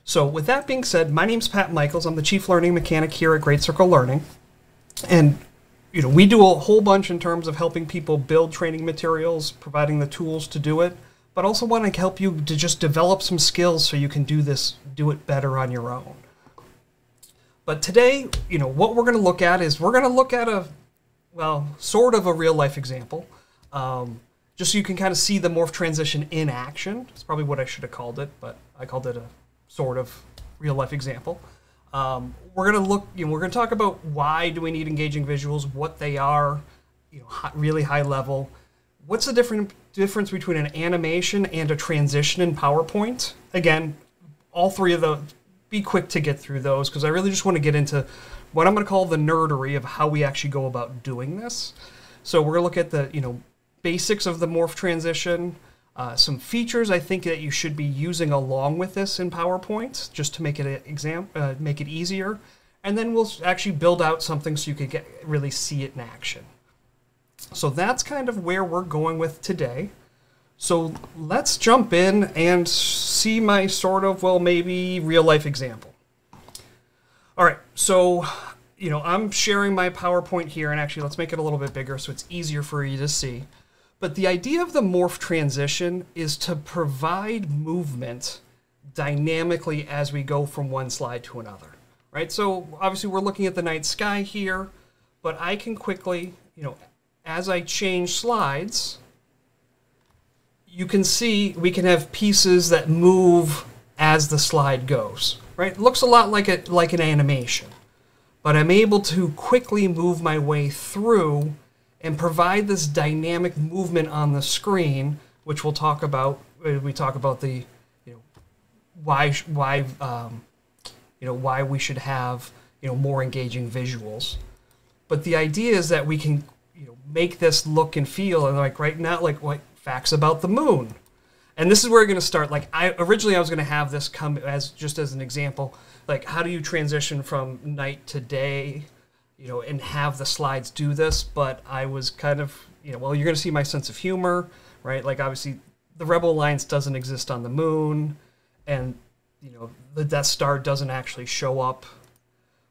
So with that being said, my name's Pat Michaels. I'm the Chief Learning Mechanic here at Great Circle Learning. And we do a whole bunch in terms of helping people build training materials, providing the tools to do it, but also want to help you to just develop some skills so you can do it better on your own. But today, what we're going to look at is we're going to look at sort of a real life example, just so you can kind of see the morph transition in action. That's probably what I should have called it, but I called it a sort of real life example. We're going to talk about why do we need engaging visuals, what they are, really high level. What's the difference between an animation and a transition in PowerPoint? Again, all three of those, be quick to get through those because I really just want to get into what I'm going to call the nerdery of how we actually go about doing this. So we're going to look at the basics of the morph transition, some features I think that you should be using along with this in PowerPoint just to make it make it easier, and then we'll actually build out something so you could really see it in action. So that's kind of where we're going with today. So let's jump in and see my sort of, maybe real life example. All right, so, I'm sharing my PowerPoint here, and actually let's make it a little bit bigger so it's easier for you to see. But the idea of the morph transition is to provide movement dynamically as we go from one slide to another, right? So obviously we're looking at the night sky here, but I can quickly, as I change slides, you can see we can have pieces that move as the slide goes, right? It looks a lot like an animation, but I'm able to quickly move my way through and provide this dynamic movement on the screen, which we'll talk about. We talk about the, why we should have more engaging visuals. But the idea is that we can make this look and feel, and like right now, like facts about the moon. And this is where we're going to start. Like originally I was going to have this come as just as an example, like how do you transition from night to day, and have the slides do this. But I was kind of, you're going to see my sense of humor, right? Like obviously the Rebel Alliance doesn't exist on the moon, and the Death Star doesn't actually show up,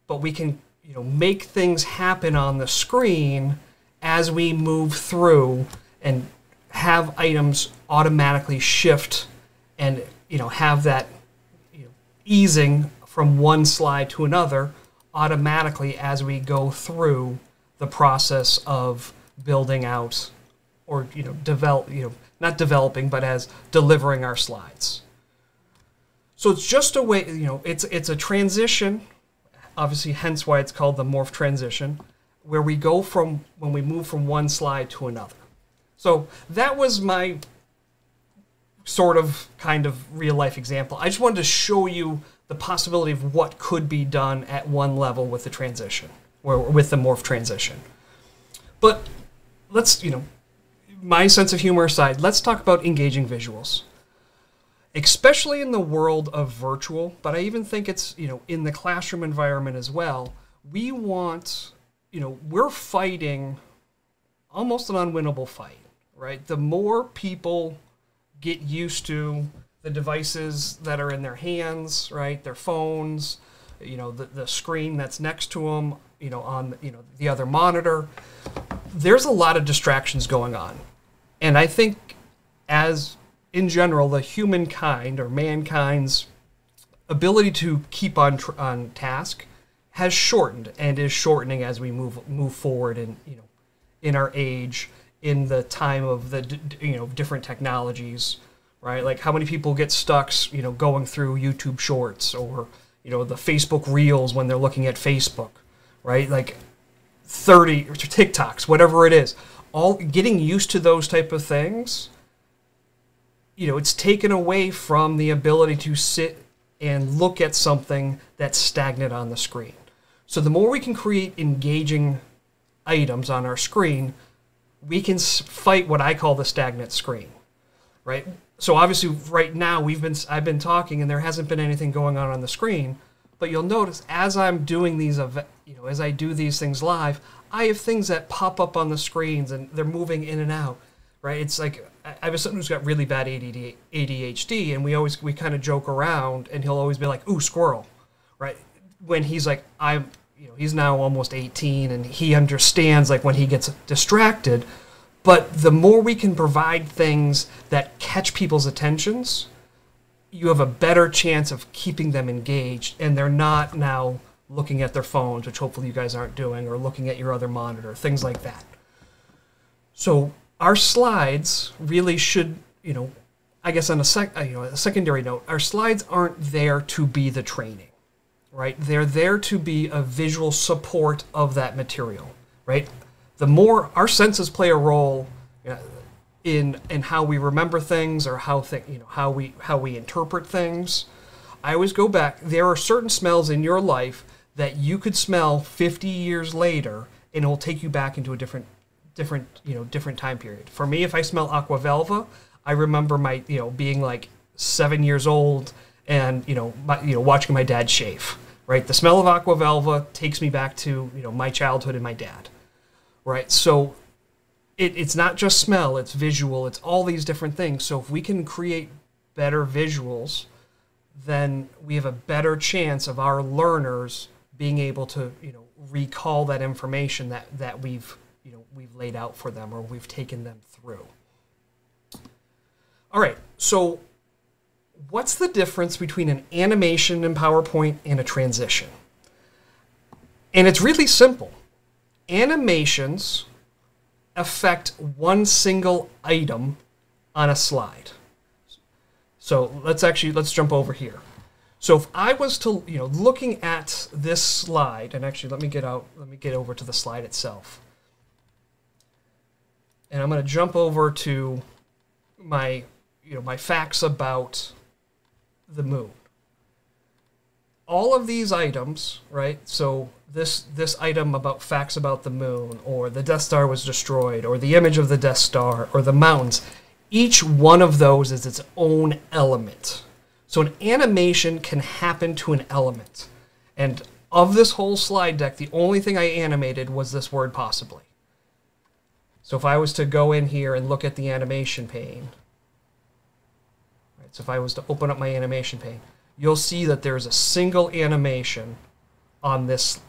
but we can make things happen on the screen as we move through and have items automatically shift and have that easing from one slide to another automatically as we go through the process of building out or not developing, but as delivering our slides. So it's just a way, it's a transition, obviously hence why it's called the morph transition, where we go from when we move from one slide to another. So that was my sort of kind of real life example. I just wanted to show you the possibility of what could be done at one level with the transition, or with the morph transition. But let's, my sense of humor aside, let's talk about engaging visuals. Especially in the world of virtual, but I even think it's, in the classroom environment as well, we want, we're fighting almost an unwinnable fight, right? The more people get used to the devices that are in their hands, right? Their phones, the screen that's next to them, on the other monitor. There's a lot of distractions going on. And I think in general, the humankind or mankind's ability to keep on task has shortened and is shortening as we move forward in our age, in the time of the different technologies, right? Like how many people get stuck going through YouTube Shorts or the Facebook Reels when they're looking at Facebook, right? Like 30 or TikToks, whatever it is. All getting used to those type of things, it's taken away from the ability to sit and look at something that's stagnant on the screen. So the more we can create engaging items on our screen, we can fight what I call the stagnant screen, right? So obviously right now I've been talking and there hasn't been anything going on the screen, but you'll notice as I'm doing these, as I do these things live, I have things that pop up on the screens and they're moving in and out, right? It's like I have a son who's got really bad ADHD, and we kind of joke around, and he'll always be like, "Ooh, squirrel," right? When he's like, he's now almost 18, and he understands like when he gets distracted. But the more we can provide things that catch people's attentions, you have a better chance of keeping them engaged, and they're not now looking at their phones, which hopefully you guys aren't doing, or looking at your other monitor, things like that. So our slides really should, I guess on a secondary note, our slides aren't there to be the training, right? They're there to be a visual support of that material, right? The more our senses play a role in how we remember things, or how we interpret things. I always go back. There are certain smells in your life that you could smell 50 years later, and it will take you back into a different time period. For me, if I smell aqua velva, I remember my being like 7 years old and watching my dad shave. Right, the smell of aqua velva takes me back to my childhood and my dad. Right, so it's not just smell, it's visual, it's all these different things. So if we can create better visuals, then we have a better chance of our learners being able to recall that information that we've laid out for them, or we've taken them through. All right, so what's the difference between an animation in PowerPoint and a transition? And it's really simple. Animations affect one single item on a slide. So let's jump over here. So if I was to, looking at this slide, and actually let me get over to the slide itself. And I'm going to jump over to my facts about the moon. All of these items, right? So this item about facts about the moon, or the Death Star was destroyed, or the image of the Death Star, or the mountains, each one of those is its own element. So an animation can happen to an element. And of this whole slide deck, the only thing I animated was this word possibly. So if I was to go in here and look at the animation pane, right? So if I was to open up my animation pane, you'll see that there's a single animation on this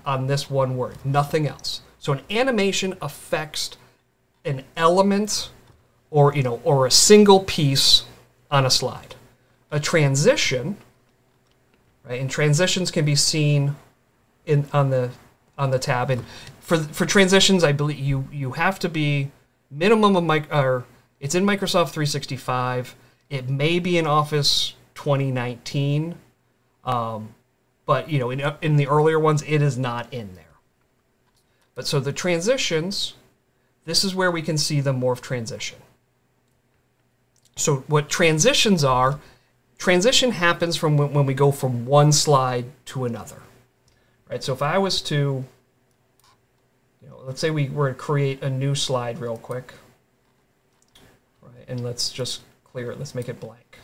one word, nothing else. So an animation affects an element or a single piece on a slide. A transition, right? And transitions can be seen on the tab. And for transitions, I believe you have to be minimum of it's in Microsoft 365. It may be in Office 2019, but in the earlier ones, it is not in there. But so the transitions, this is where we can see the morph transition. So what transitions are, transition happens from when we go from one slide to another. Right? So if I was to, let's say we were to create a new slide real quick. Right? And let's just clear it. Let's make it blank.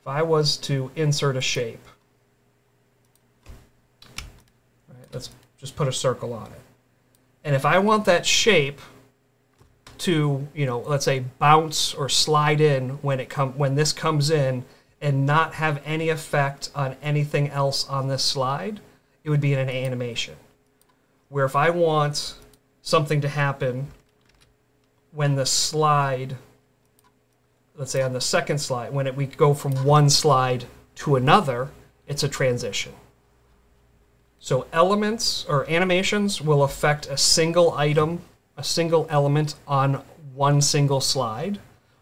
If I was to insert a shape, right, let's just put a circle on it. And if I want that shape to, let's say bounce or slide in when this comes in and not have any effect on anything else on this slide, it would be in an animation. Where if I want something to happen when the slide, let's say on the second slide, when we go from one slide to another, it's a transition. So elements or animations will affect a single item, a single element on one single slide,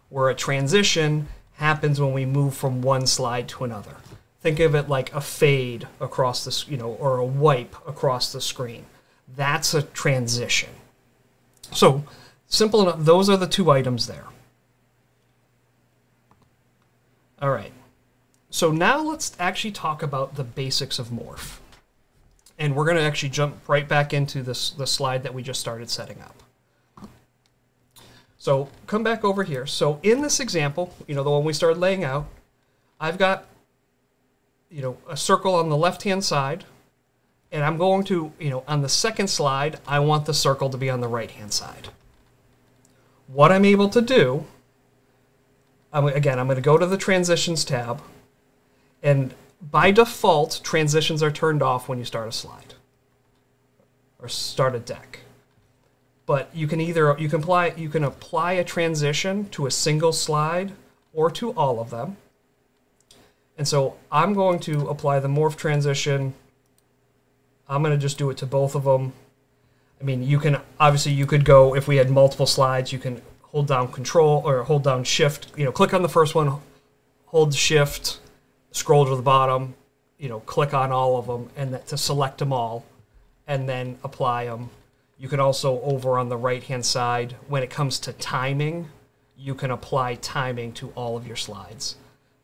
where a transition happens when we move from one slide to another. Think of it like a fade across the, or a wipe across the screen. That's a transition. So simple enough, those are the two items there. All right. So now let's actually talk about the basics of morph. And we're going to actually jump right back into the slide that we just started setting up. So come back over here. So in this example, the one we started laying out, I've got, a circle on the left-hand side, and I'm going to, on the second slide, I want the circle to be on the right-hand side. what I'm able to do, again, I'm going to go to the Transitions tab, and by default, transitions are turned off when you start a slide or start a deck. But you can apply a transition to a single slide or to all of them. And so I'm going to apply the Morph Transition. I'm going to just do it to both of them. I mean, you could go, if we had multiple slides, you can hold down Control or hold down Shift, click on the first one, hold Shift, scroll to the bottom, click on all of them and to select them all and then apply them. You can also, over on the right-hand side, when it comes to timing, you can apply timing to all of your slides.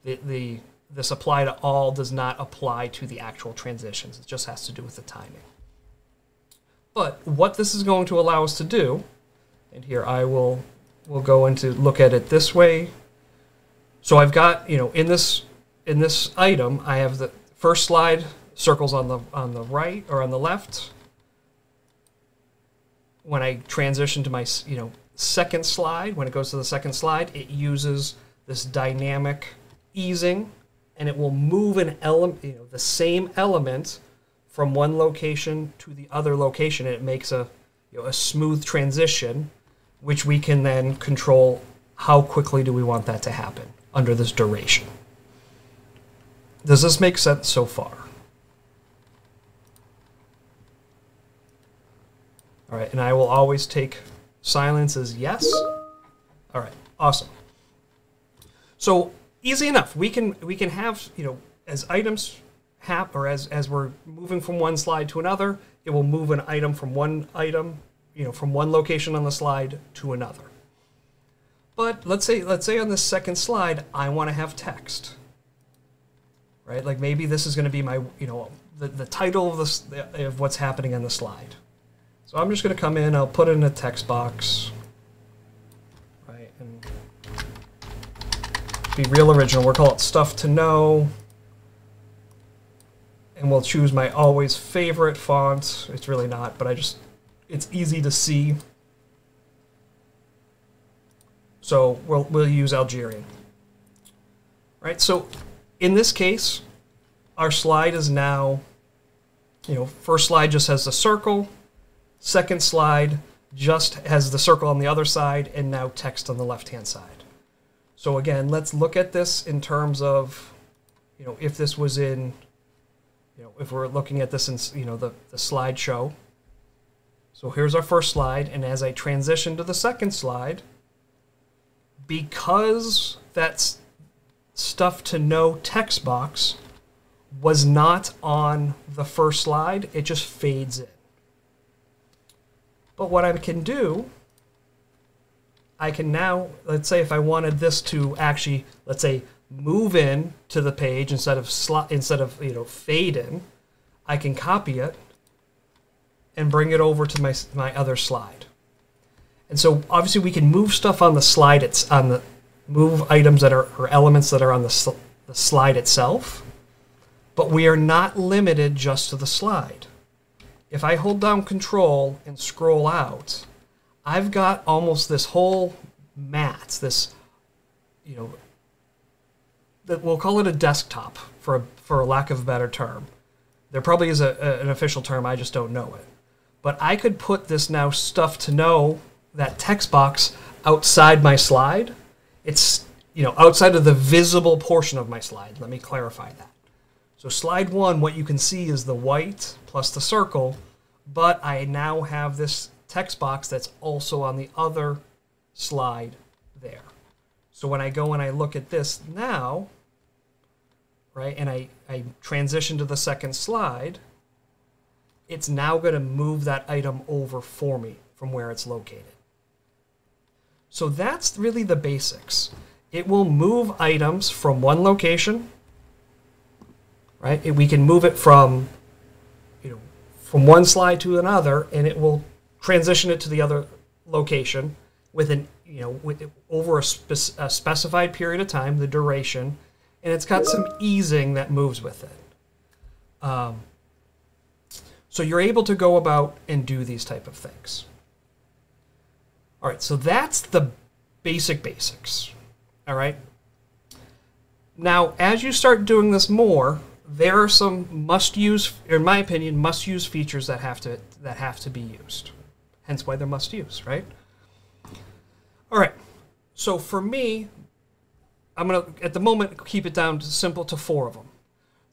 This apply to all does not apply to the actual transitions. It just has to do with the timing. But what this is going to allow us to do, and here we'll go into look at it this way. So I've got, in this item, I have the first slide, circles on the right or on the left. When I transition to my second slide, when it goes to the second slide, it uses this dynamic easing, and it will move an element, the same element from one location to the other location, and it makes a smooth transition, which we can then control how quickly do we want that to happen under this duration. Does this make sense so far? All right, and I will always take silence as yes. All right, awesome. So easy enough. We can have, as items happen, or as we're moving from one slide to another, it will move an item from one location on the slide to another. But let's say on this second slide, I want to have text. Right? Like maybe this is going to be my, the title of what's happening on the slide. So I'm just going to come in, I'll put it in a text box, right, and be real original. We'll call it Stuff to Know, and we'll choose my always favorite font. It's really not, but it's easy to see. So we'll use Algerian. Right, so in this case, our slide is now, first slide just has the circle. Second slide just has the circle on the other side and now text on the left-hand side. So again, let's look at this in terms of, if this was in, if we're looking at this in, the slideshow. So here's our first slide, and as I transition to the second slide, because that's Stuff to Know text box was not on the first slide, it just fades in. But what I can do, I can now, let's say if I wanted this to actually, let's say, move in to the page instead of fade in, I can copy it and bring it over to my other slide. And so obviously we can move stuff on the slide. It's on the move items that are or elements that are on the slide itself, but we are not limited just to the slide. If I hold down Control and scroll out, I've got almost this whole mat, this, that we'll call it a desktop for a lack of a better term. There probably is an official term, I just don't know it. But I could put this now Stuff to Know, that text box, outside my slide. It's, outside of the visible portion of my slide. Let me clarify that. So slide 1, what you can see is the white plus the circle, but I now have this text box that's also on the other slide there. So when I go and I look at this now, right, and I transition to the second slide, it's now going to move that item over for me from where it's located. So that's really the basics. It will move items from one location, right? We can move it from, from one slide to another, and it will transition it to the other location with over a specified period of time, the duration, and it's got some easing that moves with it. So you're able to go about and do these type of things. All right, so that's the basics. All right. Now, as you start doing this more, there are some must-use, in my opinion, must-use features that have to be used. Hence why they're must-use, right? All right. So for me, I'm going to, at the moment, keep it down to simple to 4 of them.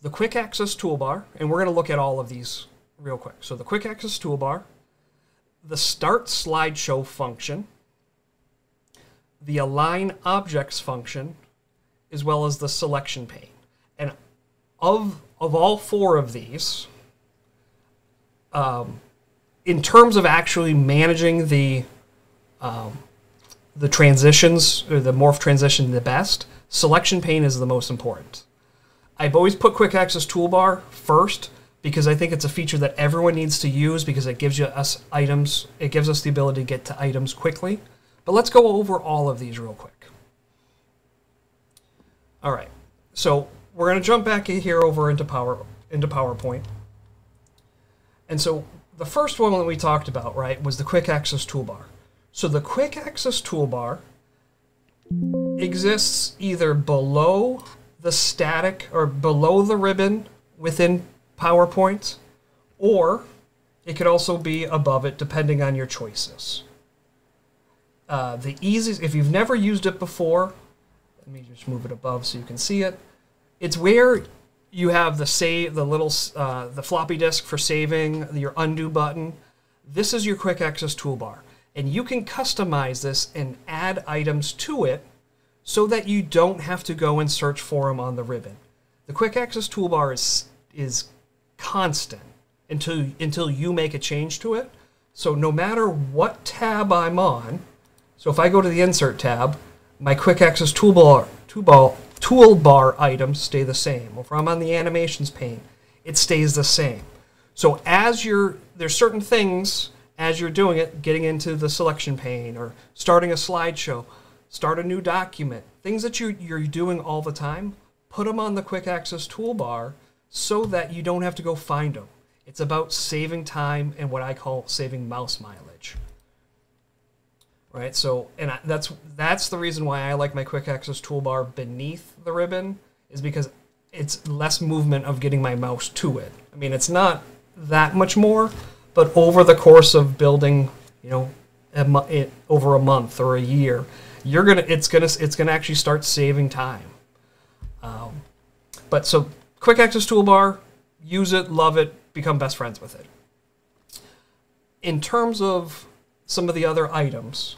The quick access toolbar, and we're going to look at all of these real quick. So the quick access toolbar, the start slideshow function, the align objects function, as well as the selection pane. And of all 4 of these, in terms of actually managing the transitions, or the morph transition the best, selection pane is the most important. I've always put quick access toolbar first because I think it's a feature that everyone needs to use because it gives us items, it gives us the ability to get to items quickly. But let's go over all of these real quick. All right, so we're going to jump back in here over into PowerPoint. And so the first one that we talked about, right, was the quick access toolbar. So the quick access toolbar exists either below the static or below the ribbon within PowerPoint, or it could also be above it depending on your choices. The easiest, if you've never used it before, let me just move it above so you can see it. It's where you have the the floppy disk for saving, your undo button. This is your quick access toolbar, and you can customize this and add items to it so that you don't have to go and search for them on the ribbon. The quick access toolbar is constant until you make a change to it. So no matter what tab I'm on, so if I go to the insert tab, my quick access toolbar items stay the same. If I'm on the animations pane, it stays the same. So there's certain things as you're doing it, getting into the selection pane or starting a slideshow, start a new document, things that you're doing all the time, put them on the quick access toolbar so that you don't have to go find them. It's about saving time and what I call saving mouse mileage. Right? So, and that's the reason why I like my quick access toolbar beneath the ribbon, is because it's less movement of getting my mouse to it. I mean, it's not that much more, but over the course of building, over a month or a year, it's gonna actually start saving time. But so quick access toolbar, use it, love it, become best friends with it. In terms of some of the other items,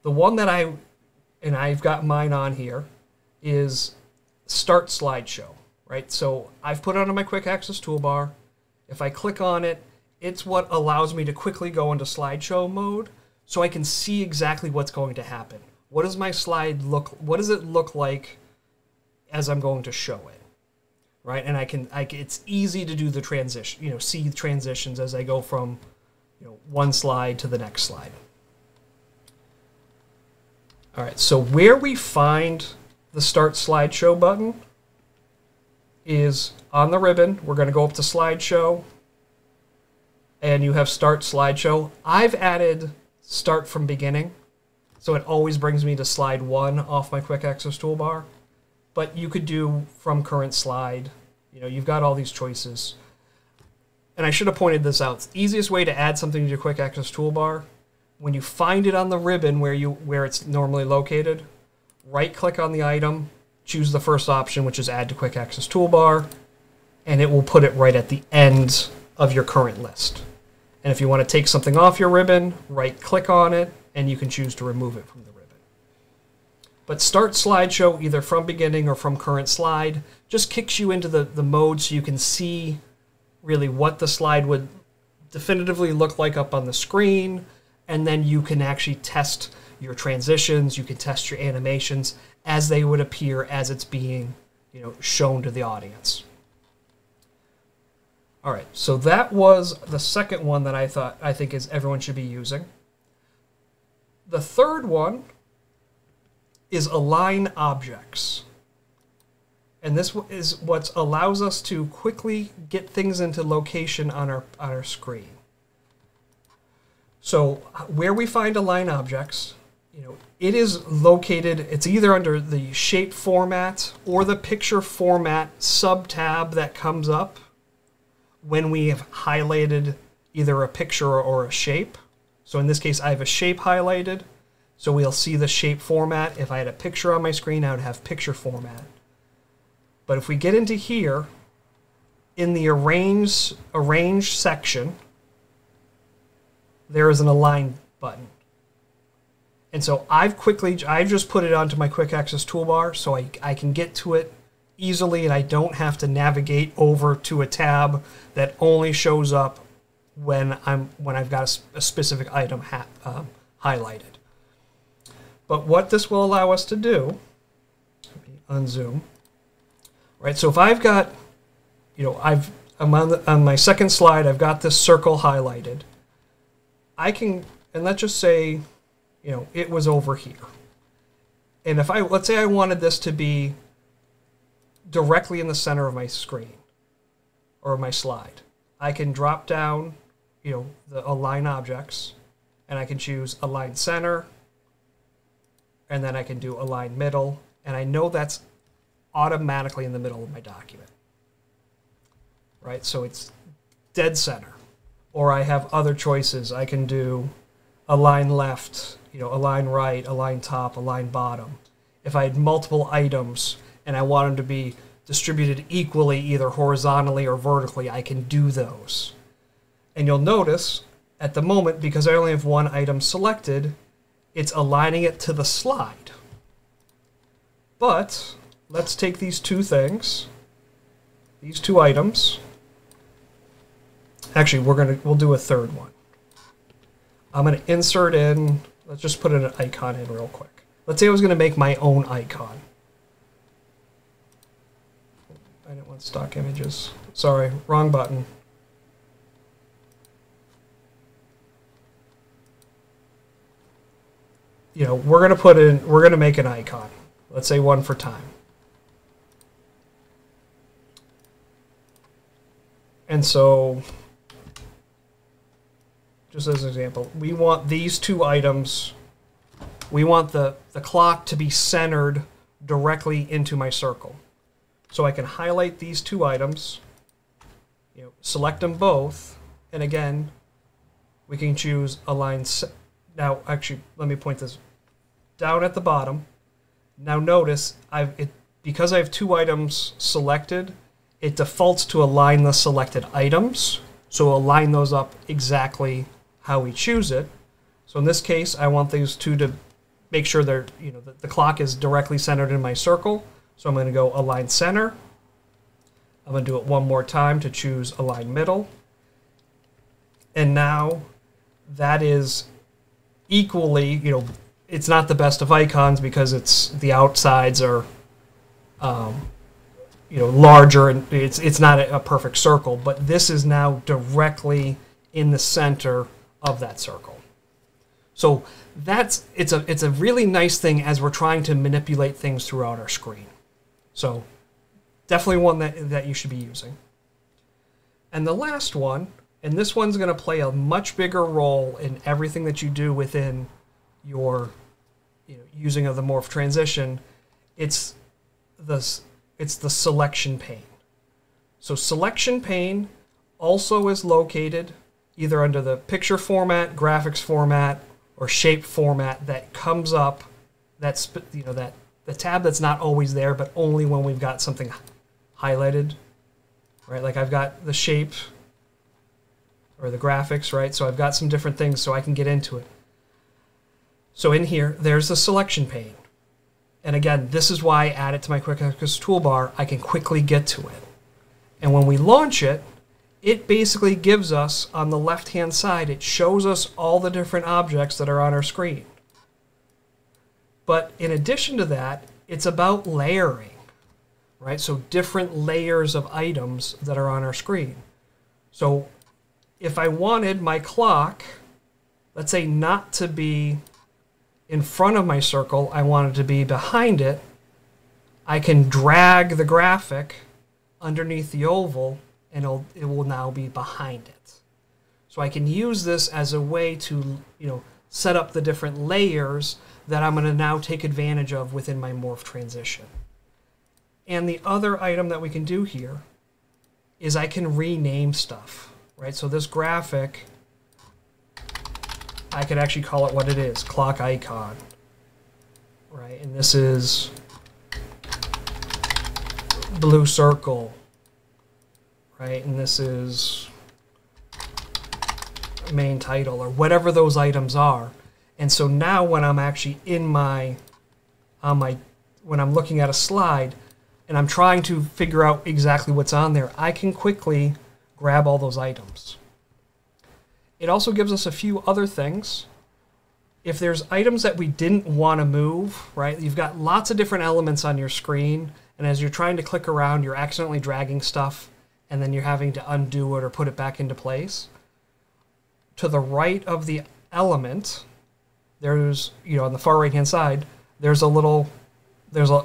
the one that I've got mine on here is start slideshow, right? So I've put it on my quick access toolbar. If I click on it, it's what allows me to quickly go into slideshow mode so I can see exactly what's going to happen. What does my slide what does it look like as I'm going to show it, right? And it's easy to do the transition, see the transitions as I go from, one slide to the next slide. All right, so where we find the Start Slideshow button is on the ribbon. We're going to go up to Slideshow, and you have Start Slideshow. I've added Start from Beginning, so it always brings me to slide 1 off my Quick Access toolbar. But you could do from current slide. You've got all these choices. And I should have pointed this out. The easiest way to add something to your Quick Access toolbar, when you find it on the ribbon where it's normally located, right-click on the item, choose the first option, which is Add to Quick Access Toolbar, and it will put it right at the end of your current list. And if you want to take something off your ribbon, right-click on it, and you can choose to remove it from the ribbon. But Start Slideshow, either from beginning or from current slide, just kicks you into the mode so you can see really what the slide would definitively look like up on the screen, and then you can actually test your transitions, you can test your animations as they would appear as it's being, shown to the audience. All right, so that was the second one that I think everyone should be using. The third one is Align Objects. And this is what allows us to quickly get things into location on our screen. So where we find align objects, it is located, it's either under the shape format or the picture format sub-tab that comes up when we have highlighted either a picture or a shape. So in this case, I have a shape highlighted, so we'll see the shape format. If I had a picture on my screen, I would have picture format. But if we get into here, in the arrange section, there is an align button. And so I've just put it onto my quick access toolbar so I can get to it easily, and I don't have to navigate over to a tab that only shows up when I've got a specific item highlighted. But what this will allow us to do, let me unzoom. Right, so if I've got, I'm on my second slide, I've got this circle highlighted. I can, and let's just say, it was over here. And if let's say I wanted this to be directly in the center of my screen or my slide, I can drop down, the align objects, and I can choose align center, and then I can do align middle, and I know that's automatically in the middle of my document. Right, so it's dead center. Or I have other choices. I can do align left, align right, align top, align bottom. If I had multiple items and I want them to be distributed equally, either horizontally or vertically, I can do those. And you'll notice at the moment, because I only have one item selected, it's aligning it to the slide. But let's take these two things, these two items. Actually, we'll do a third one. I'm going to insert in, let's just put an icon in real quick. Let's say I was going to make my own icon. I didn't want stock images. Sorry, wrong button. We're going to make an icon. Let's say one for time. And so, just as an example, we want these two items, we want the clock to be centered directly into my circle. So I can highlight these two items, select them both, and again, we can choose align. Now, actually, let me point this down at the bottom. Now notice, because I have two items selected, it defaults to align the selected items. So align those up exactly how we choose it. So in this case, I want these two to make sure they're, the clock is directly centered in my circle. So I'm going to go align center. I'm going to do it one more time to choose align middle. And now that is equally, it's not the best of icons because the outsides are, larger, and it's not a perfect circle, but this is now directly in the center of that circle. So it's a really nice thing as we're trying to manipulate things throughout our screen. So definitely one that you should be using. And the last one, and this one's going to play a much bigger role in everything that you do within your using of the Morph Transition, it's the selection pane. So selection pane also is located either under the picture format, graphics format, or shape format that comes up. That's that the tab that's not always there, but only when we've got something highlighted, right? Like I've got the shape or the graphics, right? So I've got some different things so I can get into it. So in here, there's the selection pane. And again, this is why I add it to my Quick Access toolbar. I can quickly get to it. And when we launch it, it basically gives us, on the left-hand side, it shows us all the different objects that are on our screen. But in addition to that, it's about layering, right? So different layers of items that are on our screen. So if I wanted my clock, let's say not to be in front of my circle, I want it to be behind it, I can drag the graphic underneath the oval and it will now be behind it. So I can use this as a way to, set up the different layers that I'm going to now take advantage of within my morph transition. And the other item that we can do here is I can rename stuff, right? So this graphic, I could actually call it what it is, clock icon, right? And this is blue circle, right? And this is main title, or whatever those items are. And so now when I'm actually in when I'm looking at a slide and I'm trying to figure out exactly what's on there, I can quickly grab all those items. It also gives us a few other things. If there's items that we didn't want to move, right? You've got lots of different elements on your screen, and as you're trying to click around, you're accidentally dragging stuff, and then you're having to undo it or put it back into place. To the right of the element, there's, on the far right-hand side, there's an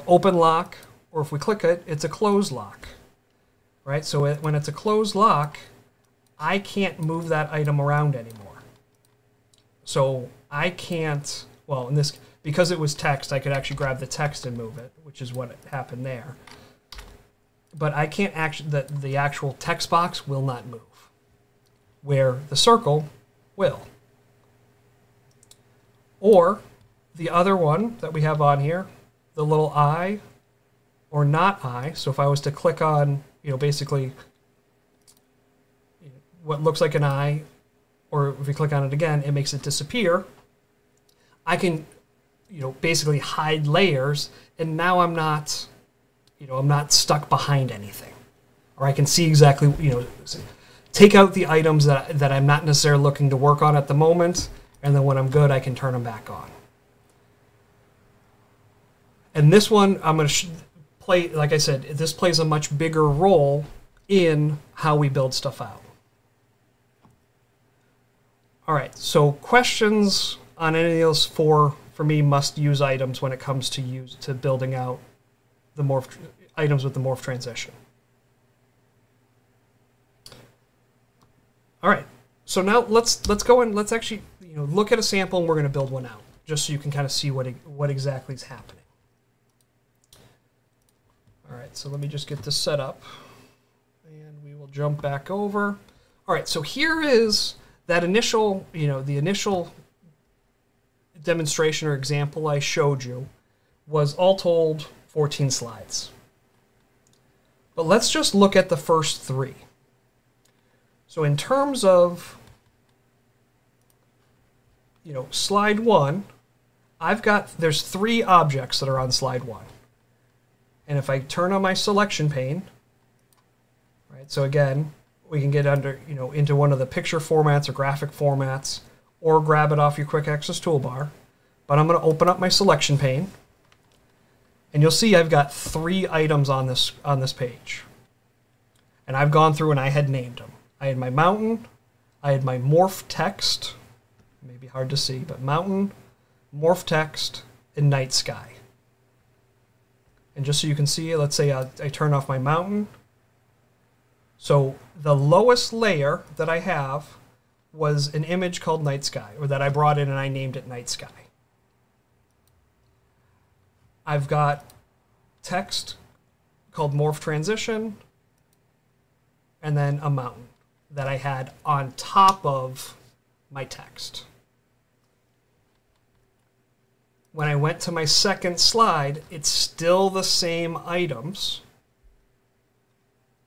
open lock, or if we click it, it's a close lock, right? So when it's a closed lock, I can't move that item around anymore. So I can't, well, because it was text, I could actually grab the text and move it, which is what happened there. But I can't actually, the actual text box will not move, where the circle will. Or the other one that we have on here, the little eye or not eye. So if I was to click on, basically what looks like an eye, or if we click on it again, it makes it disappear. I can, basically hide layers, and now I'm not, I'm not stuck behind anything. Or I can see exactly, take out the items that I'm not necessarily looking to work on at the moment, and then when I'm good, I can turn them back on. And this one, I'm going to play, like I said, this plays a much bigger role in how we build stuff out. All right, so questions on any of those four, for me, must-use items when it comes to building out the items with the morph transition. All right, so now let's go and let's actually look at a sample, and we're going to build one out, just so you can kind of see what exactly is happening. All right, so let me just get this set up, and we will jump back over. All right, so here is that initial, the initial demonstration or example I showed you was all told 14 slides. But let's just look at the first three. So in terms of, slide one, there's 3 objects that are on slide 1. And if I turn on my selection pane, right, so again, we can get into one of the picture formats or graphic formats, or grab it off your quick access toolbar. But I'm going to open up my selection pane, and you'll see I've got 3 items on this page. And I've gone through and I had named them. I had my mountain, I had my morph text, maybe hard to see, but mountain, morph text, and night sky. And just so you can see, let's say I turn off my mountain. So the lowest layer that I have was an image called night sky, or that I brought in and I named it night sky. I've got text called morph transition, and then a mountain that I had on top of my text. When I went to my second slide, it's still the same items,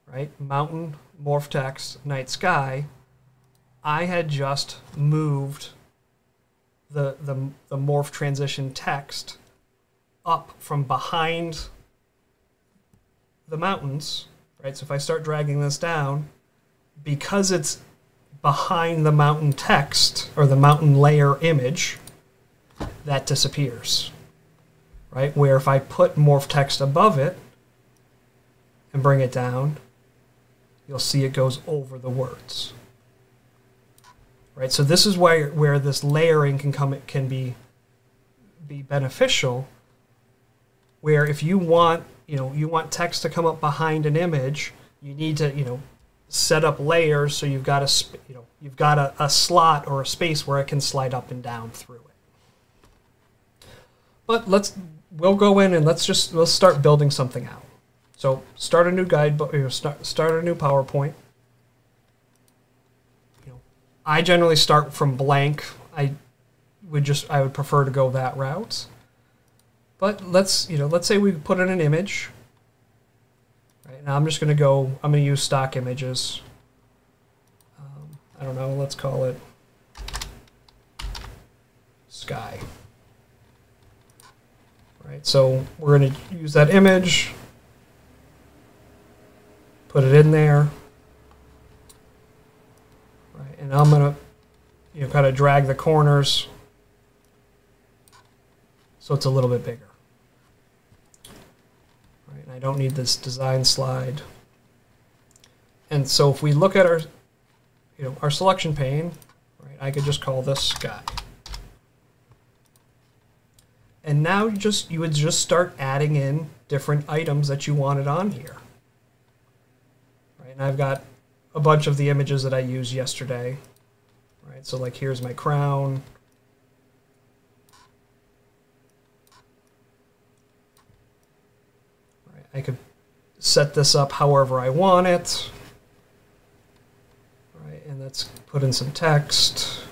right? Mountain, morph text, night sky. I had just moved the morph transition text up from behind the mountains, right? So if I start dragging this down, because it's behind the mountain text or the mountain layer image, that disappears, right? Where if I put morph text above it and bring it down, you'll see it goes over the words, right? So this is where this layering can be beneficial. Where if you want text to come up behind an image, you need to set up layers so you've got a slot or a space where it can slide up and down through it. But we'll go in and let's start building something out. So start a new guidebook, start a new PowerPoint. I generally start from blank. I would prefer to go that route. But let's say we put in an image. Right now I'm going to use stock images. I don't know, let's call it sky. Right, so we're going to use that image, put it in there. Right, and I'm going to kind of drag the corners so it's a little bit bigger. Right, and I don't need this design slide. And so if we look at our selection pane, right, I could just call this sky. And now you would just start adding in different items that you wanted on here. Right, and I've got a bunch of the images that I used yesterday. Right, so like here's my crown. Right, I could set this up however I want it. Right, and let's put in some text.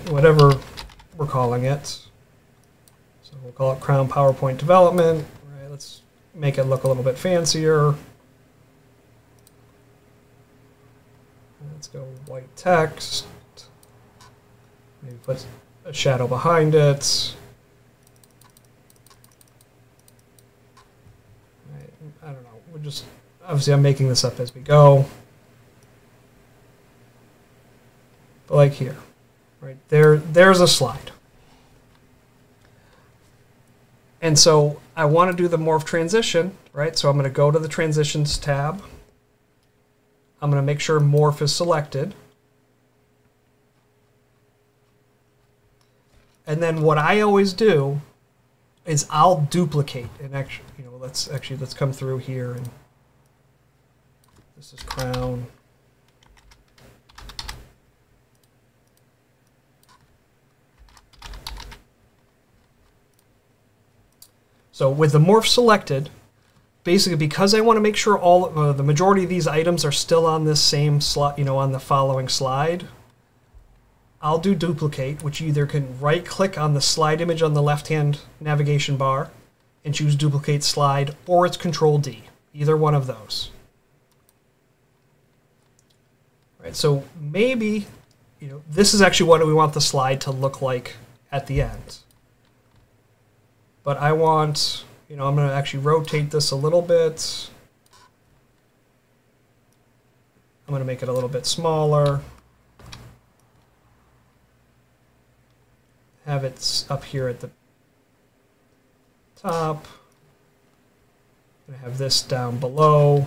Whatever we're calling it. So we'll call it Crown PowerPoint Development. Right, let's make it look a little bit fancier. Let's go white text. Maybe put a shadow behind it. Right, I don't know. Obviously I'm making this up as we go. But like here. Right, there's a slide. And so I want to do the morph transition, right? So I'm going to go to the transitions tab. I'm going to make sure morph is selected. And then what I always do is I'll duplicate and actually, let's come through here, and this is crown. So with the morph selected, basically because I want to make sure the majority of these items are still on this same slot, on the following slide, I'll do duplicate, which you either can right-click on the slide image on the left-hand navigation bar and choose duplicate slide, or it's Control-D, either one of those. Right, so maybe, this is actually what we want the slide to look like at the end. But I want, I'm going to actually rotate this a little bit. I'm going to make it a little bit smaller. Have it up here at the top. I'm going to have this down below.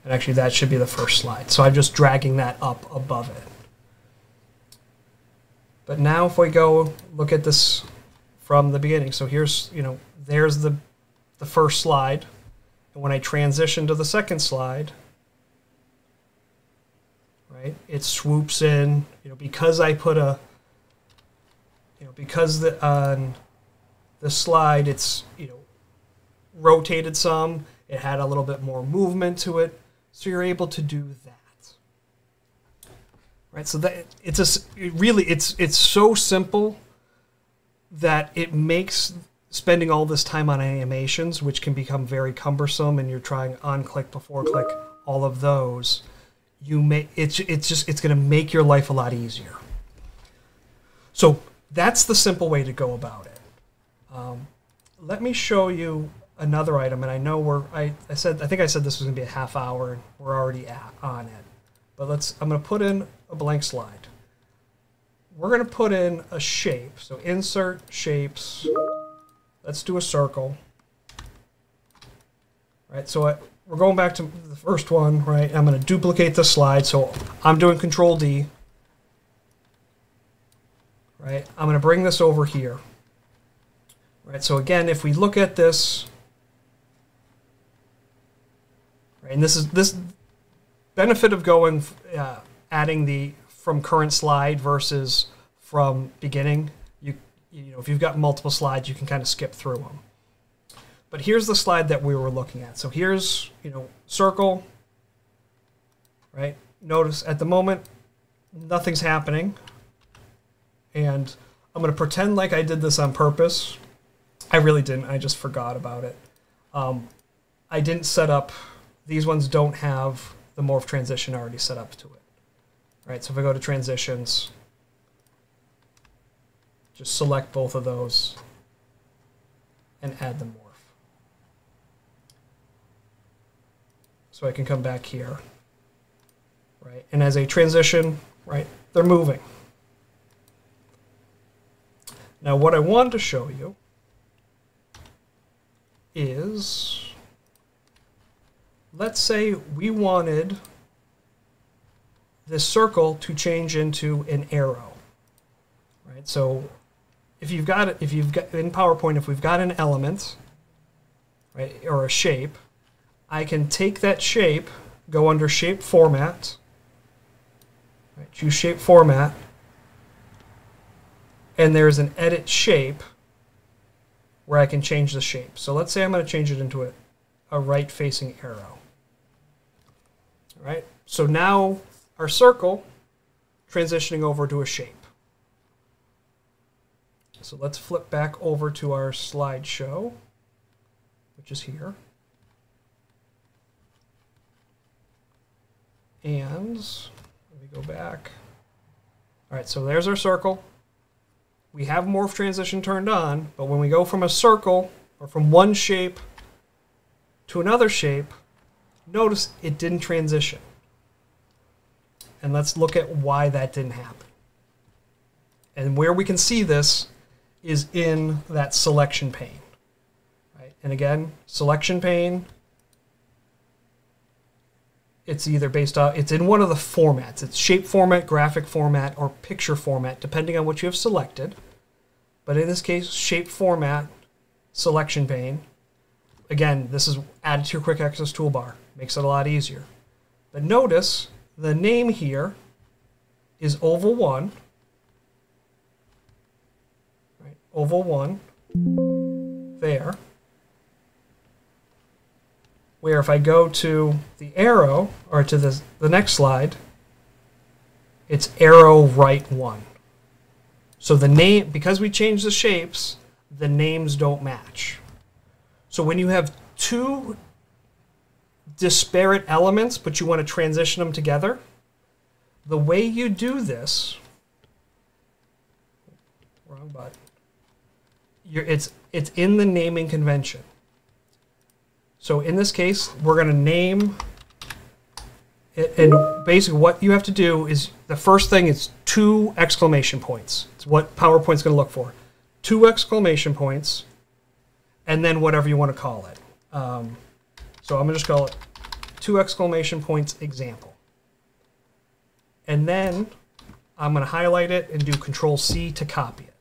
And actually that should be the first slide. So I'm just dragging that up above it. But now if we go look at this from the beginning. So here's, there's the first slide. And when I transition to the second slide, right, it swoops in, because I put because on the slide it's, rotated some, it had a little bit more movement to it. So you're able to do that. Right? So that it's so simple that it makes spending all this time on animations, which can become very cumbersome, and you're trying on click, before click, all of those. It's going to make your life a lot easier. So that's the simple way to go about it. Let me show you another item, and I know I think I said this was going to be a half hour, and we're already on it. But I'm going to put in a blank slide. We're going to put in a shape. So insert shapes. Let's do a circle. Right. So we're going back to the first one, right? I'm going to duplicate the slide. So I'm doing Control D. Right? I'm going to bring this over here. Right? So again, if we look at this, right, and this is this benefit of going adding the from current slide versus from beginning. You know, if you've got multiple slides, you can kind of skip through them. But here's the slide that we were looking at. So here's, you know, circle, right? Notice at the moment, nothing's happening. And I'm going to pretend like I did this on purpose. I really didn't. I just forgot about it. I didn't set up, these ones don't have the Morph Transition already set up to it. Right? So if I go to Transitions, just select both of those and add the Morph. So I can come back here, right? And as a transition, right, they're moving. Now what I want to show you is, let's say we wanted this circle to change into an arrow, right? So if you've got in PowerPoint, if we've got an element, right, or a shape, I can take that shape, go under Shape Format, right, choose Shape Format, and there's an Edit Shape where I can change the shape. So let's say I'm going to change it into a right-facing arrow. All right, so now our circle transitioning over to a shape. So let's flip back over to our slideshow, which is here. And let me go back. All right, so there's our circle. We have Morph Transition turned on, but when we go from a circle or from one shape to another shape, notice it didn't transition. And let's look at why that didn't happen. And where we can see this is in that selection pane. Right? And again, selection pane, it's either based on, it's in one of the formats. It's shape format, graphic format, or picture format, depending on what you have selected. But in this case, shape format, selection pane. Again, this is added to your quick access toolbar. Makes it a lot easier. But notice the name here is Oval 1. Right? Oval 1 there. Where if I go to the arrow, or to the next slide, it's arrow right 1. So the name, because we changed the shapes, the names don't match. So when you have two disparate elements, but you want to transition them together, the way you do this, wrong button, it's in the naming convention. So in this case, we're going to name it, and basically what you have to do is, the first thing is 2 exclamation points. It's what PowerPoint's going to look for. 2 exclamation points, and then whatever you want to call it. So I'm going to just call it 2 exclamation points example. And then I'm going to highlight it and do Control-C to copy it.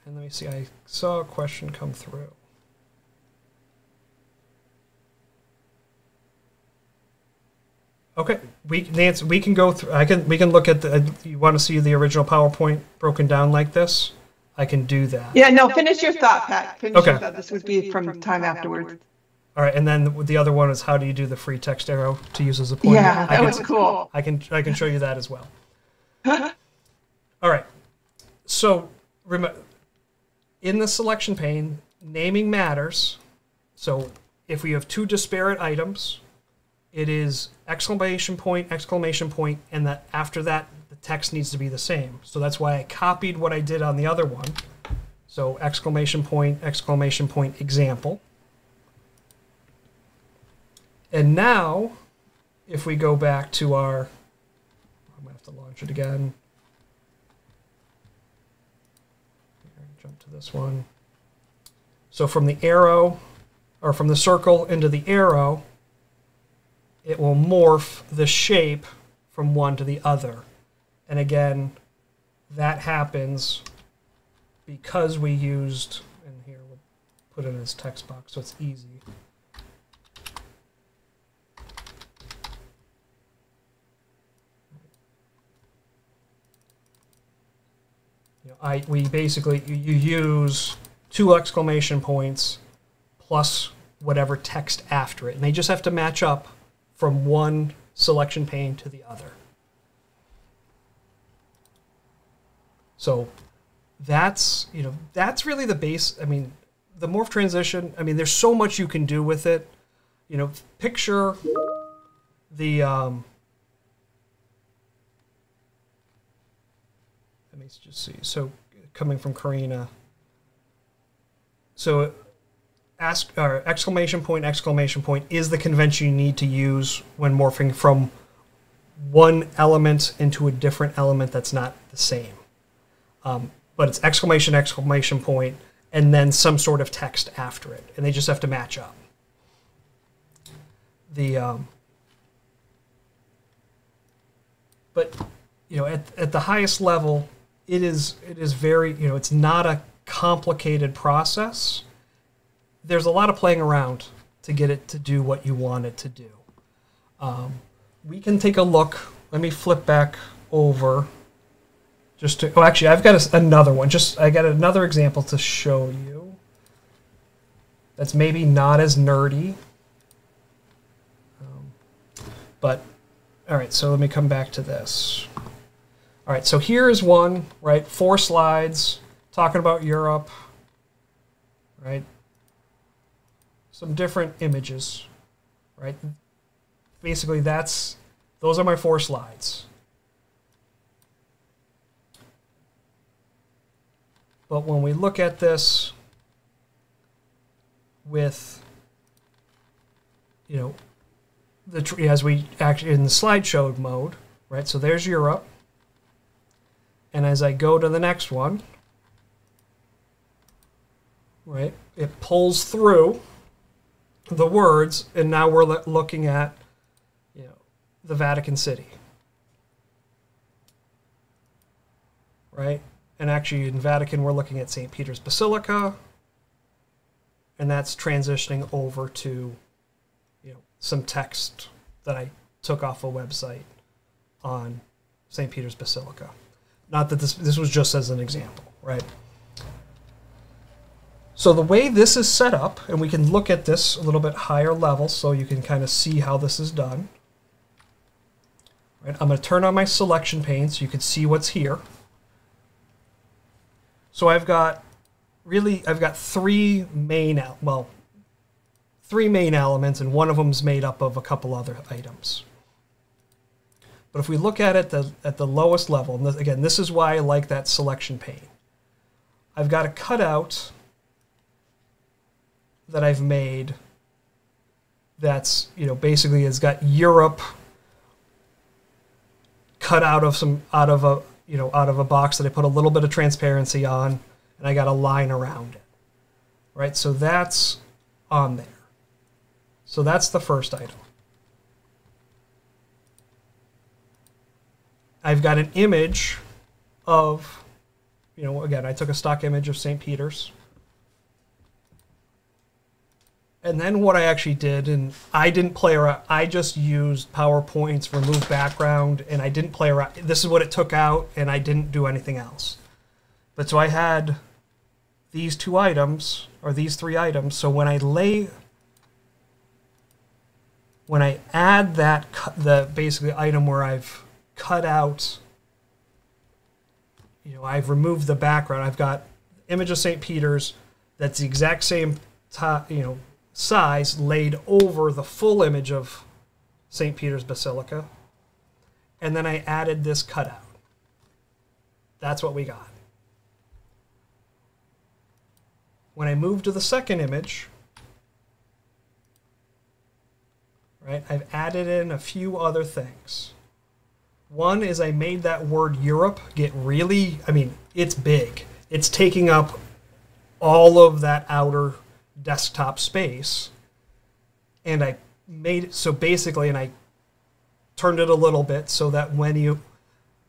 And let me see, I saw a question come through. Okay, Nancy, we can go through. We can look at the. You want to see the original PowerPoint broken down like this? I can do that. Yeah, no. Finish your thought, Pat. Finish your thought. This would be from time afterwards. All right, and then the other one is how do you do the free text arrow to use as a pointer? Yeah, that was cool. I can show you that as well. All right, so remember, in the selection pane, naming matters. So if we have 2 disparate items, it is exclamation point, and that after that, the text needs to be the same. So that's why I copied what I did on the other one. So exclamation point, example. And now, if we go back to our, I'm going to have to launch it again. Jump to this one. So from the arrow, or from the circle into the arrow, it will morph the shape from one to the other. And again, that happens because we used, and here we'll put it in this text box so it's easy. We basically, you use 2 exclamation points plus whatever text after it. And they just have to match up from one selection pane to the other. So that's, that's really the base. I mean, the morph transition, I mean, there's so much you can do with it. Picture the, let me just see. So coming from Karina. So exclamation point is the convention you need to use when morphing from one element into a different element that's not the same. But it's exclamation point, and then some sort of text after it. And they just have to match up. But at the highest level, it is very, it's not a complicated process. There's a lot of playing around to get it to do what you want it to do. We can take a look. Let me flip back over. Actually, I've got another one. I got another example to show you. That's maybe not as nerdy. But, all right, so let me come back to this. All right, so here is one, right? 4 slides talking about Europe, right? Some different images, right? Basically, those are my 4 slides. But when we look at this with, as we actually in the slideshow mode, right? So there's Europe. And as I go to the next one, right, it pulls through the words, and now we're looking at, the Vatican City, right? And actually in Vatican, we're looking at St. Peter's Basilica, and that's transitioning over to, some text that I took off a website on St. Peter's Basilica. Not that this was just as an example, right? So the way this is set up, and we can look at this a little bit higher level so you can kind of see how this is done. Right, I'm going to turn on my selection pane so you can see what's here. So I've got 3 main elements, and one of them is made up of a couple other items. But if we look at it at the lowest level, and again, this is why I like that selection pane. I've got a cutout that I've made that's, basically has got Europe cut out of a box that I put a little bit of transparency on, and I got a line around it. Right? So that's on there. So that's the first item. I've got an image of, again, I took a stock image of St. Peter's. And then what I actually did, and I didn't play around, I just used PowerPoint's remove background, and I didn't play around. This is what it took out, and I didn't do anything else. But so I had these 2 items, or these 3 items, so when I add the basically item where I've cut out, I've removed the background. I've got image of St. Peter's that's the exact same size laid over the full image of St. Peter's Basilica, and then I added this cutout. That's what we got. When I move to the second image, right, I've added in a few other things. One is I made that word Europe get really, it's big. It's taking up all of that outer, desktop space, and I made it so basically, and I turned it a little bit so that when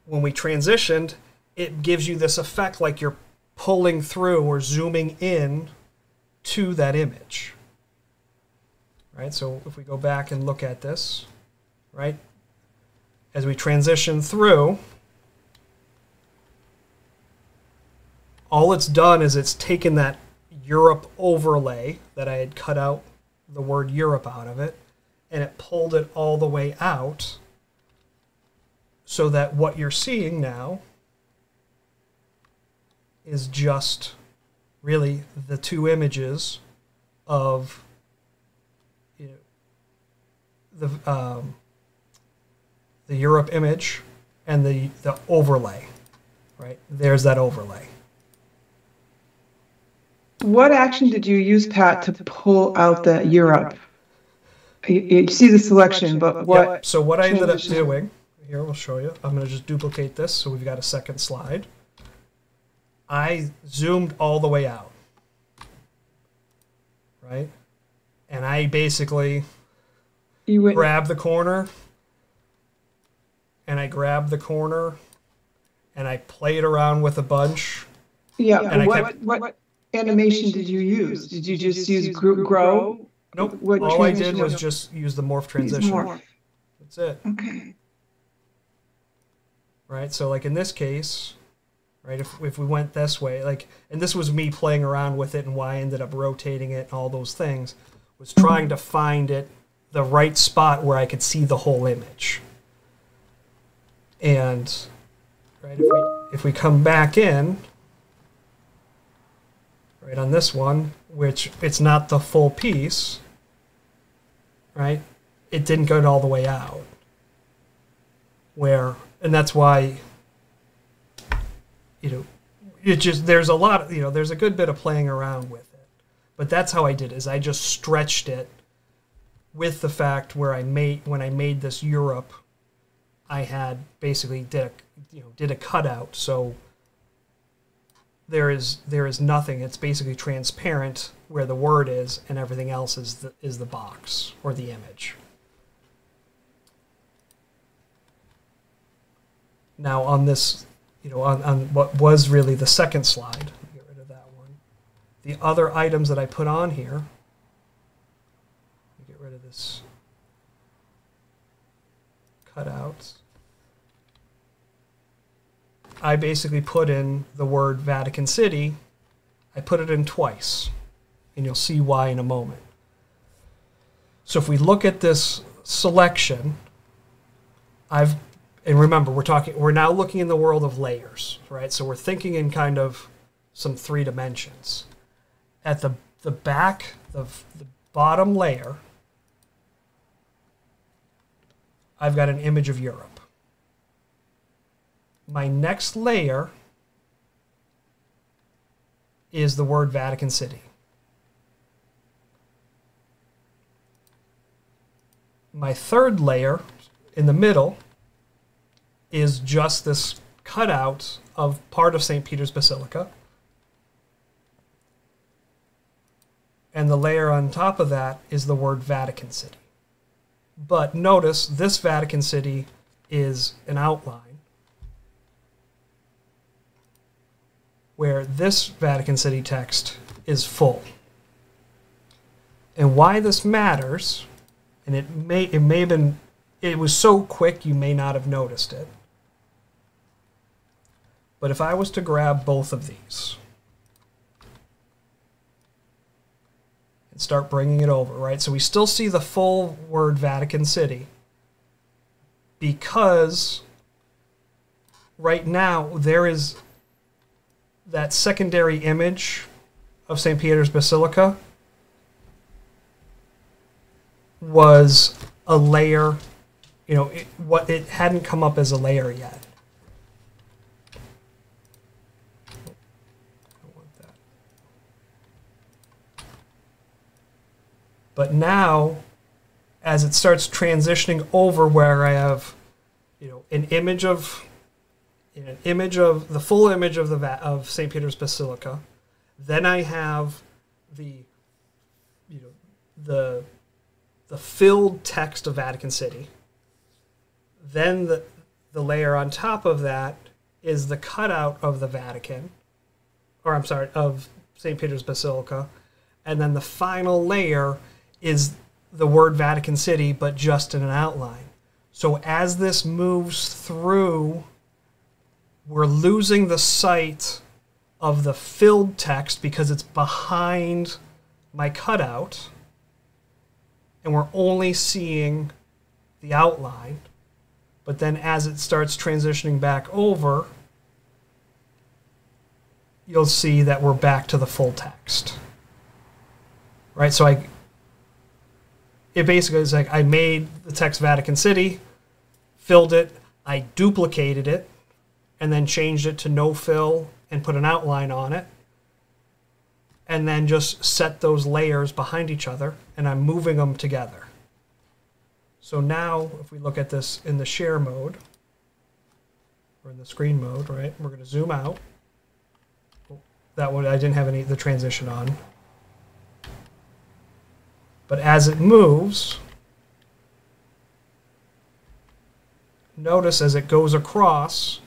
we transitioned, it gives you this effect like you're pulling through or zooming in to that image. Right? So if we go back and look at this, right? As we transition through, all it's done is it's taken that Europe overlay that I had cut out the word Europe out of it, and it pulled it all the way out so that what you're seeing now is just really the two images of the Europe image and the overlay, right? There's that overlay. What action did you use, Pat, to pull out the Europe? You see the selection, but what? Yep. So what I ended up doing, here we'll show you. I'm going to just duplicate this so we've got a second slide. I zoomed all the way out, right? And I basically grab the corner, and I grab the corner, and I played around with a bunch. Yeah, and what animation did you use? Did you just use grow? Nope. All I did was just use the morph transition. Morph. That's it. Okay. Right, so like in this case, right, if we went this way, like, and this was me playing around with it and why I ended up rotating it and all those things, was trying to find it the right spot where I could see the whole image. And right, if we come back in, right, on this one, which it's not the full piece, right, it didn't go all the way out. And that's why, it just, there's a lot of, there's a good bit of playing around with it. But that's how I did it, is I just stretched it with the fact where when I made this Europe, I had basically did a cutout, so there is nothing. It's basically transparent where the word is, and everything else is the box or the image. Now on this, on what was really the second slide, get rid of that one. The other items that I put on here, get rid of this cutouts. I basically put in the word Vatican City. I put it in twice, and you'll see why in a moment. So if we look at this selection, and remember, we're now looking in the world of layers, right? So we're thinking in kind of some 3 dimensions. At the back, the bottom layer, I've got an image of Europe. My next layer is the word Vatican City. My third layer in the middle is just this cutout of part of St. Peter's Basilica. And the layer on top of that is the word Vatican City. But notice this Vatican City is an outline, where this Vatican City text is full. And why this matters, and it may have been, it was so quick you may not have noticed it. But if I was to grab both of these and start bringing it over, right? So we still see the full word Vatican City because right now there is that secondary image of St. Peter's Basilica was a layer, it hadn't come up as a layer yet. But now, as it starts transitioning over where I have, an image of the full image of St. Peter's Basilica, then I have the you know, the filled text of Vatican City. Then the layer on top of that is the cutout of the Vatican, or I'm sorry, of St. Peter's Basilica. And then the final layer is the word Vatican City, but just in an outline. So as this moves through, we're losing the sight of the filled text because it's behind my cutout, and we're only seeing the outline. But then as it starts transitioning back over, you'll see that we're back to the full text. Right? So it basically is like I made the text Vatican City, filled it, I duplicated it, and then changed it to no fill and put an outline on it, and then just set those layers behind each other, and I'm moving them together. So now, if we look at this in the share mode, or in the screen mode, right, we're going to zoom out. That one, I didn't have the transition on. But as it moves, notice as it goes across,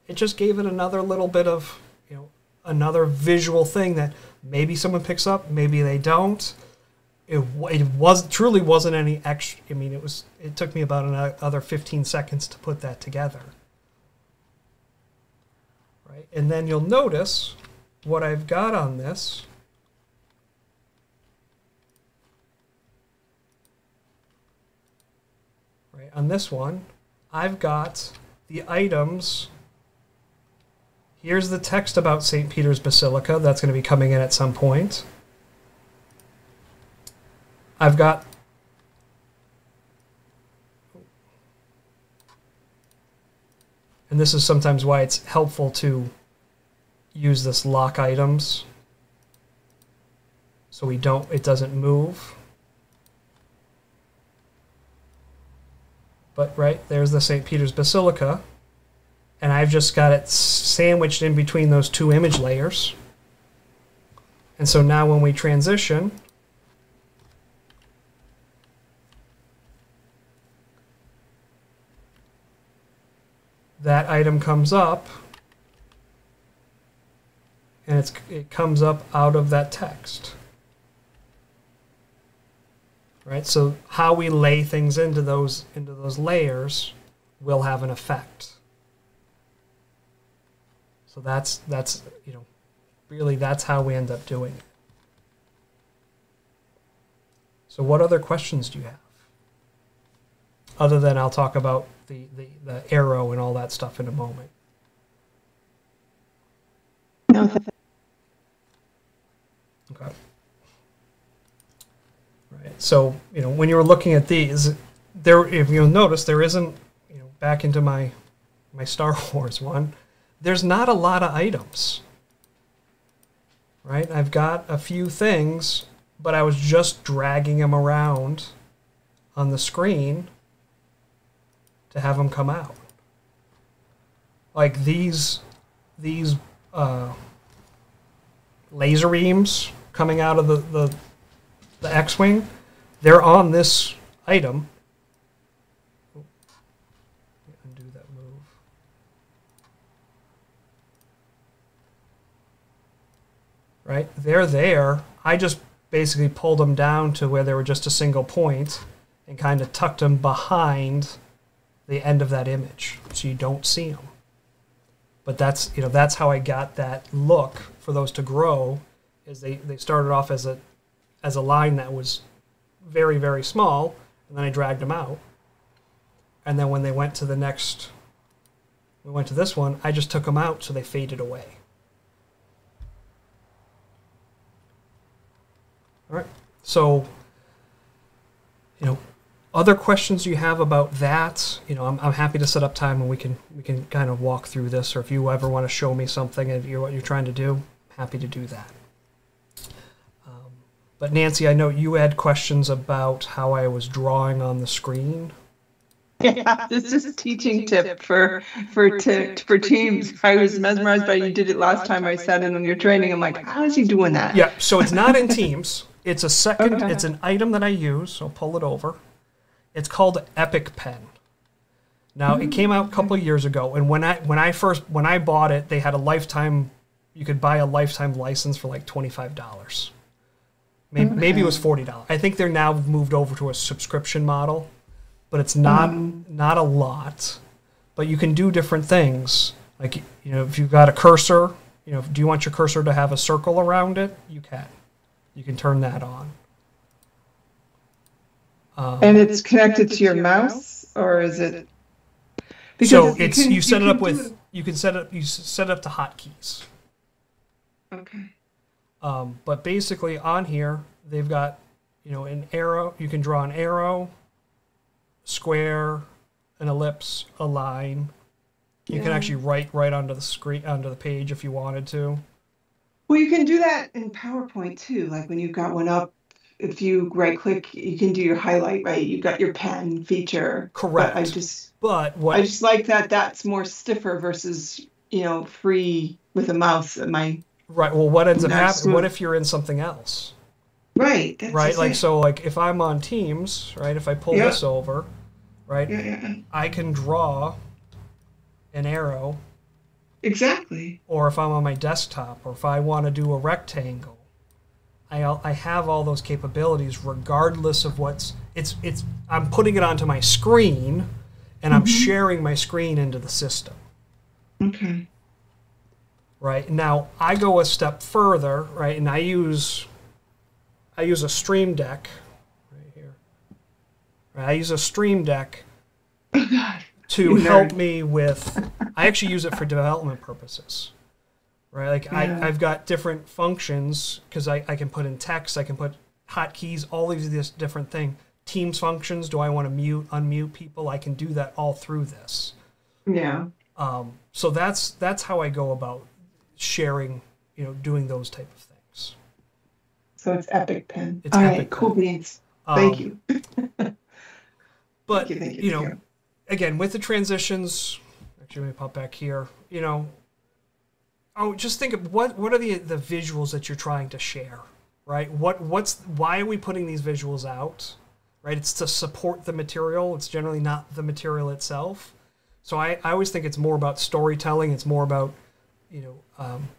it just gave it another little bit of, another visual thing that maybe someone picks up, maybe they don't. It truly wasn't any extra. I mean, it took me about another 15 seconds to put that together. Right? And then you'll notice what I've got on this. Right? On this one, I've got the items. Here's the text about St. Peter's Basilica. That's going to be coming in at some point. I've got and this is sometimes why it's helpful to use this lock items so it doesn't move. But right, there's the St. Peter's Basilica, and I've just got it sandwiched in between those two image layers. And so now when we transition, that item comes up, and it comes up out of that text. Right? So how we lay things into those layers will have an effect. So that's really that's how we end up doing it. So what other questions do you have? Other than I'll talk about the arrow and all that stuff in a moment. No. Okay. Right. So, when you're looking at these, if you'll notice, there isn't, back into my Star Wars one, there's not a lot of items. Right? I've got a few things, but I was just dragging them around on the screen to have them come out. Like these laser beams coming out of the X-Wing, they're on this item. Undo that move. Right? They're there. I just basically pulled them down to where they were just a single point and kind of tucked them behind the end of that image so you don't see them. But that's how I got that look for those to grow, is they started off as a line that was very, very small, and then I dragged them out. And then when they went to this one, I just took them out so they faded away. All right. So, other questions you have about that, I'm happy to set up time and we can kind of walk through this, or if you ever want to show me something and what you're trying to do, happy to do that. But Nancy, I know you had questions about how I was drawing on the screen. Yeah, this is a teaching tip for teams. I was mesmerized by you did it last time I sat in on your training. I'm like, how is he doing that? Yeah, so it's not in Teams. It's a second. Okay. It's an item that I use. So I'll pull it over. It's called Epic Pen. Now it came out a couple of years ago, and when I bought it, they had a lifetime. You could buy a lifetime license for like $25. Maybe it was $40. I think they're now moved over to a subscription model, but it's not a lot. But you can do different things. Like, you know, if you've got a cursor, you know, do you want your cursor to have a circle around it? You can. You can turn that on. And it's connected to your mouse, or is it? Because so it's you set it up with you set it up to hotkeys. Okay. But basically on here they've got, you know, an arrow. You can draw an arrow, square, an ellipse, a line. You can actually write right onto the screen, onto the page if you wanted to. Well, you can do that in PowerPoint too. Like when you've got one up, if you right click, you can do your highlight, right? You've got your pen feature. Correct. But I just like that that's more stiffer versus, you know, free with a mouse at my. Right. Well, what ends up happening? What if you're in something else? Right. That's right. Like, so like if I'm on Teams, right, if I pull this over, right, I can draw an arrow. Exactly. Or if I'm on my desktop, or if I want to do a rectangle, I have all those capabilities regardless of I'm putting it onto my screen, and I'm sharing my screen into the system. Okay. Right. Now I go a step further, right, and I use a Stream Deck right here. Right, I use a Stream Deck to help me with. I actually use it for development purposes. Right, like I've got different functions because I can put in text, I can put hotkeys, all of these different things. Teams functions. Do I want to mute, unmute people? I can do that all through this. Yeah. So that's how I go about sharing, you know, doing those type of things. So it's Epic Pen. It's all Epic right, cool Pen. beans. Thank you. But thank you, you know, again with the transitions, actually let me pop back here. You know, just think of what are the visuals that you're trying to share, right? Why are we putting these visuals out, right? It's to support the material. It's generally not the material itself. So I always think it's more about storytelling. It's more about, you know,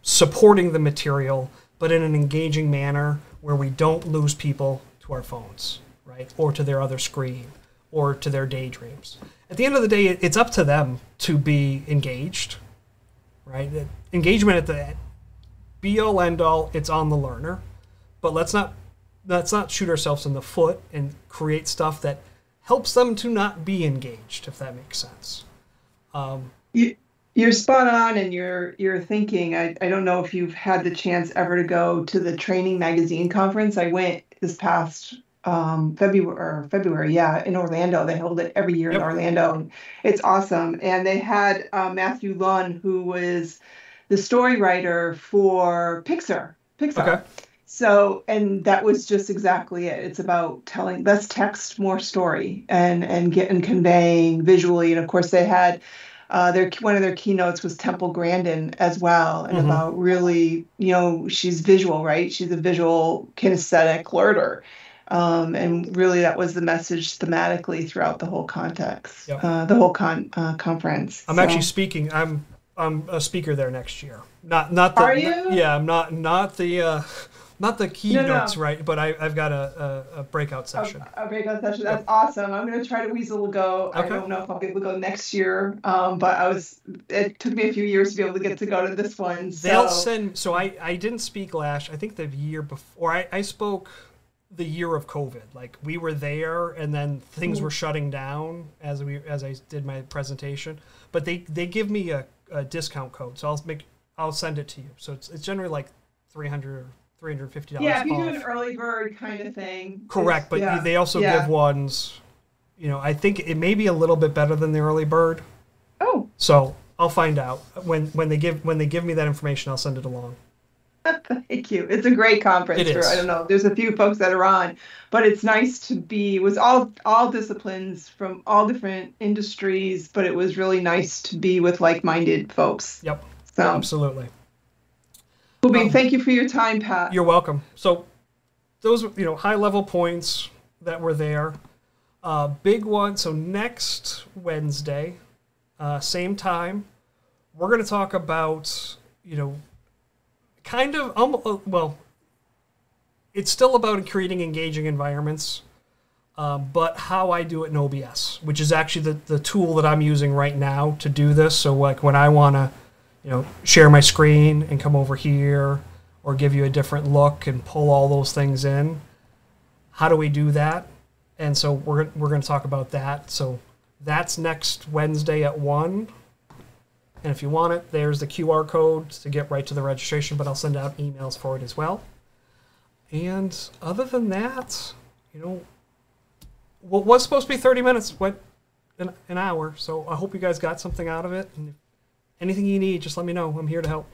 supporting the material, but in an engaging manner where we don't lose people to our phones, right? Or to their other screen, or to their daydreams. At the end of the day, it's up to them to be engaged, right? Engagement at the be-all, end-all, it's on the learner. But let's not shoot ourselves in the foot and create stuff that helps them to not be engaged, if that makes sense. You're spot on in your thinking. I don't know if you've had the chance ever to go to the Training Magazine conference. I went this past February, in Orlando. They hold it every year in Orlando. And it's awesome. And they had Matthew Lunn, who was the story writer for Pixar. Okay. So, and that was just exactly it. It's about telling less text, more story, and conveying visually. And of course, they had one of their keynotes was Temple Grandin as well, and about really, you know, she's visual, right? She's a visual kinesthetic learner. And really, that was the message thematically throughout the whole context, the whole conference. I'm actually speaking. I'm a speaker there next year. Not the. Are you? Yeah, I'm not the keynotes, right? But I've got a breakout session. A breakout session. That's awesome. I'm going to try to weasel a go. Okay. I don't know if I'll be able to go next year, but it took me a few years to be able to get to go to this one. So. They'll send. So I didn't speak last. I think the year before. I spoke the year of COVID. Like we were there, and then things were shutting down as I did my presentation. But they give me a discount code, so I'll send it to you. So it's generally like $350. Yeah, if you do an early bird kind of thing. Correct, but they also give ones. You know, I think it may be a little bit better than the early bird. Oh. So I'll find out when they give me that information. I'll send it along. Thank you. It's a great conference. I don't know. There's a few folks that are on, but it's nice to be. It was all disciplines from all different industries, but it was really nice to be with like-minded folks. Yep. So absolutely. Thank you for your time, Pat. You're welcome. So those, high level points that were there. Big one. So next Wednesday, same time, we're going to talk about, kind of, well, it's still about creating engaging environments, but how I do it in OBS, which is actually the tool that I'm using right now to do this. So like when I want to, share my screen and come over here or give you a different look and pull all those things in, how do we do that? And so we're going to talk about that. So that's next Wednesday at 1. And if you want it, there's the QR code to get right to the registration, but I'll send out emails for it as well. And other than that, what was supposed to be 30 minutes went an hour. So I hope you guys got something out of it. And if anything you need, just let me know. I'm here to help.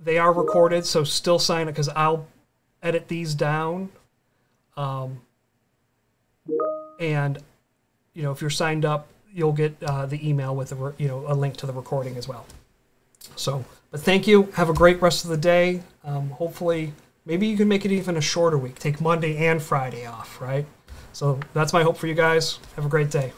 They are recorded, so still sign it because I'll edit these down. And, if you're signed up, you'll get the email with a link to the recording as well. So, but thank you. Have a great rest of the day. Hopefully, maybe you can make it even a shorter week. Take Monday and Friday off, right? So that's my hope for you guys. Have a great day.